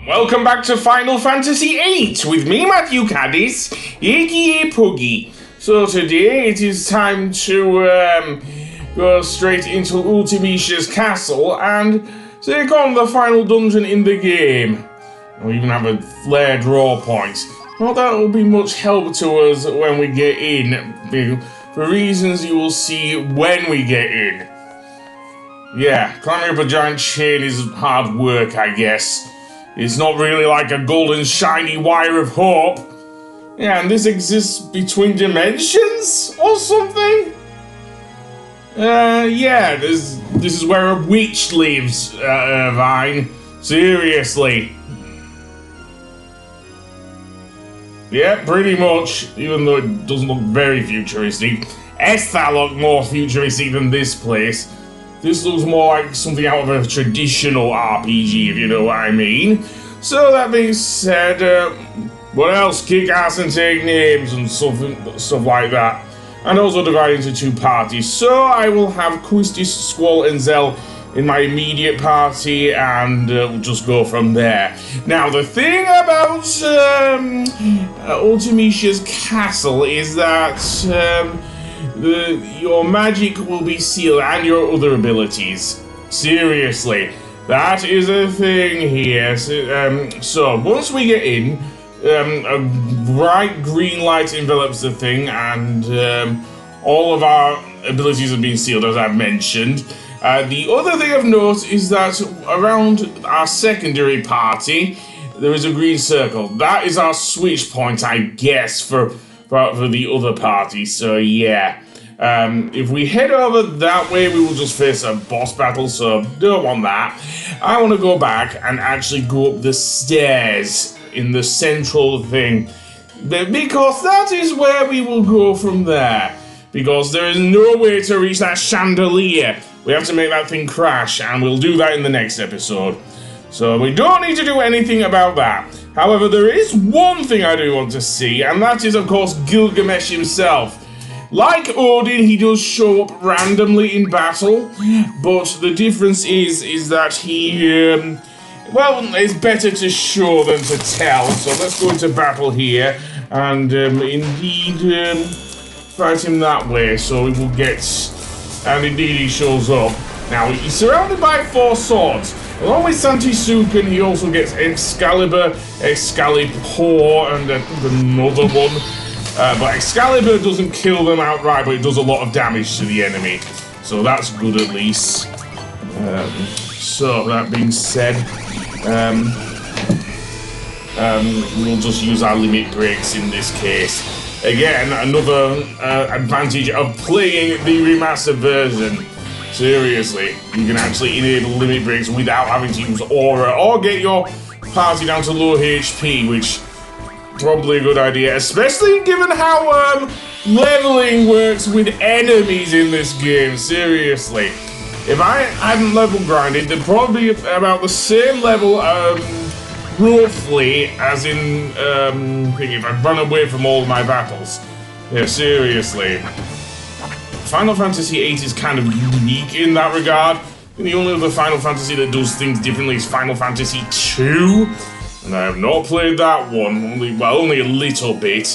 Welcome back to Final Fantasy VIII with me, Matthew Caddis, aka Puggy. So today it is time to go straight into Ultimecia's castle and take on the final dungeon in the game. We'll even have a flare draw point. Not that it will be much help to us when we get in, for reasons you will see when we get in. Yeah, climbing up a giant chain is hard work, I guess. It's not really like a golden shiny wire of hope. Yeah, and this exists between dimensions or something? Yeah, this is where a witch lives, Irvine. Seriously. Yeah, pretty much, even though it doesn't look very futuristic. Esther looked more futuristic than this place. This looks more like something out of a traditional RPG, if you know what I mean. So that being said, what else? Kick ass and take names and stuff like that. And also divide into two parties. So I will have Quistis, Squall, and Zell in my immediate party, and we'll just go from there. Now, the thing about Ultimecia's castle is that your magic will be sealed and your other abilities. Seriously, that is a thing here. So once we get in, a bright green light envelops the thing, and all of our abilities have been sealed, as I've mentioned. The other thing of note is that around our secondary party, there is a green circle. That is our switch point, I guess, for the other party. So yeah. If we head over that way, we will just face a boss battle, so don't want that. I want to go back and actually go up the stairs in the central thing, because that is where we will go from there. Because there is no way to reach that chandelier. We have to make that thing crash, and we'll do that in the next episode. So we don't need to do anything about that. However, there is one thing I do want to see, and that is, of course, Gilgamesh himself. Like Odin, he does show up randomly in battle, but the difference is that he, well, it's better to show than to tell. So let's go into battle here, and indeed fight him that way. So we will get, and indeed he shows up. Now, he's surrounded by 4 swords. Along with Santi-Suken, he also gets Excalibur, Excalibur, and another one. But Excalibur doesn't kill them outright, but it does a lot of damage to the enemy. So that's good at least. So that being said, we'll just use our limit breaks in this case. Again, another advantage of playing the remastered version. Seriously, you can actually enable limit breaks without having to use aura or get your party down to low HP, which probably a good idea, especially given how leveling works with enemies in this game. Seriously, if I hadn't level grinded, they'd probably be about the same level, roughly, as in if I'd run away from all of my battles. Yeah, seriously. Final Fantasy VIII is kind of unique in that regard. And the only other Final Fantasy that does things differently is Final Fantasy II. And I have not played that one, only a little bit.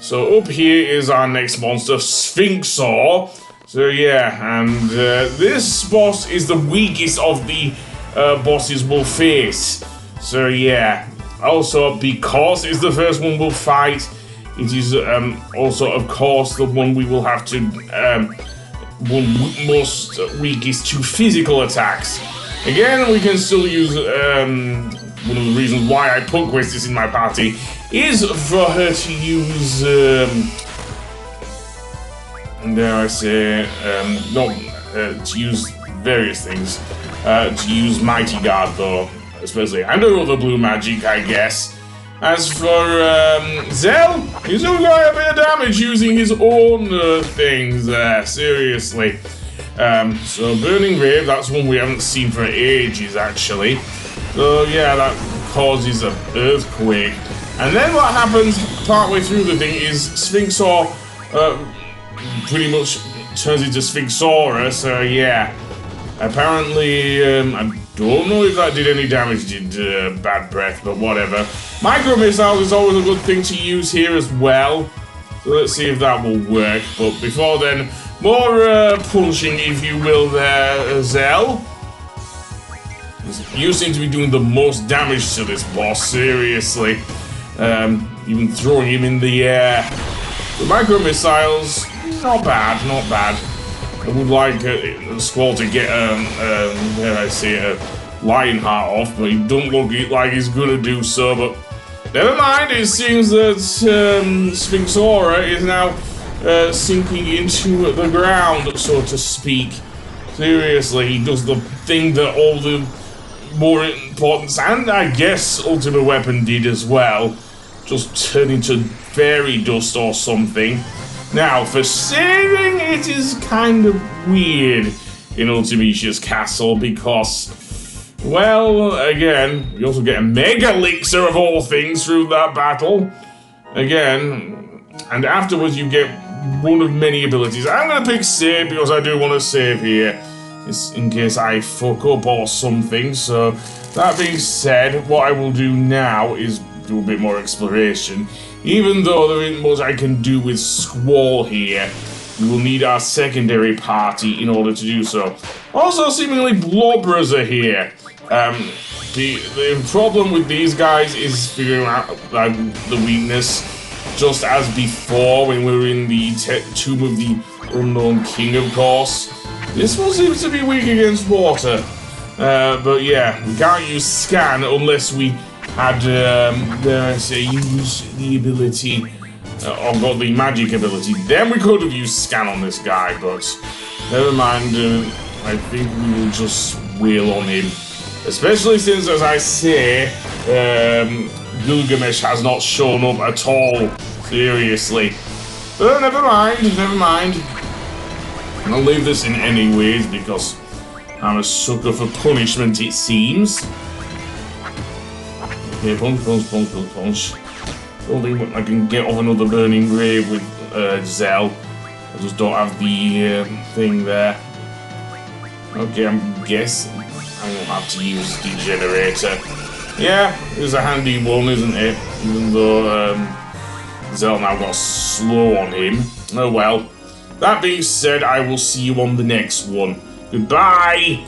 So up here is our next monster, Sphinxor. So yeah, and this boss is the weakest of the bosses we'll face. So yeah, also because it's the first one we'll fight, it is also, of course, the one we will have to, most weakest to physical attacks. Again, we can still use, one of the reasons why I put Quistis in my party is for her to use, dare I say, to use various things. To use Mighty Guard, though, especially, and other blue magic, I guess. As for Zell, he's still got a bit of damage using his own things there, seriously. So Burning Wave, that's one we haven't seen for ages, actually. So yeah, that causes an earthquake. And then what happens partway through the thing is Sphinxor pretty much turns into Sphinxaurus, so yeah. Apparently, Don't know if that did any damage, did Bad Breath, but whatever. Micro Missile is always a good thing to use here as well. So let's see if that will work. But before then, more punching, if you will, there, Zell. You seem to be doing the most damage to this boss, seriously. Even throwing him in the air. The Micro Missiles, not bad, not bad. I would like Squall to get, dare I say, a Lionheart off, but he don't look like he's gonna do so, but never mind, it seems that Sphinxaura is now sinking into the ground, so to speak. Seriously, he does the thing that all the more important, and I guess Ultimate Weapon did as well, just turn into fairy dust or something. Now, for saving, it is kind of weird in Ultimecia's castle because, well, again, we also get a Mega Elixir of all things through that battle. Again, and afterwards you get one of many abilities. I'm going to pick Save because I do want to save here, in case I fuck up or something. So, that being said, what I will do now is do a bit more exploration. Even though there isn't much I can do with Squall here, we will need our secondary party in order to do so. Also, seemingly Blobbers are here. The problem with these guys is figuring out the weakness, just as before when we were in the Tomb of the Unknown King, of course. This one seems to be weak against water. But yeah, we can't use Scan unless we had, dare I say, use the ability, or got the magic ability. Then we could have used Scan on this guy, but never mind. I think we will just wail on him. Especially since, as I say, Gilgamesh has not shown up at all. Seriously. But never mind, never mind. I'll leave this in anyways, because I'm a sucker for punishment, it seems. Okay, punch, punch, punch, punch, punch. Don't think I can get off another burning grave with Zell. I just don't have the thing there. Okay, I'm guessing I won't have to use the generator. Yeah, it's a handy one, isn't it? Even though Zell now got slow on him. Oh well. That being said, I will see you on the next one. Goodbye!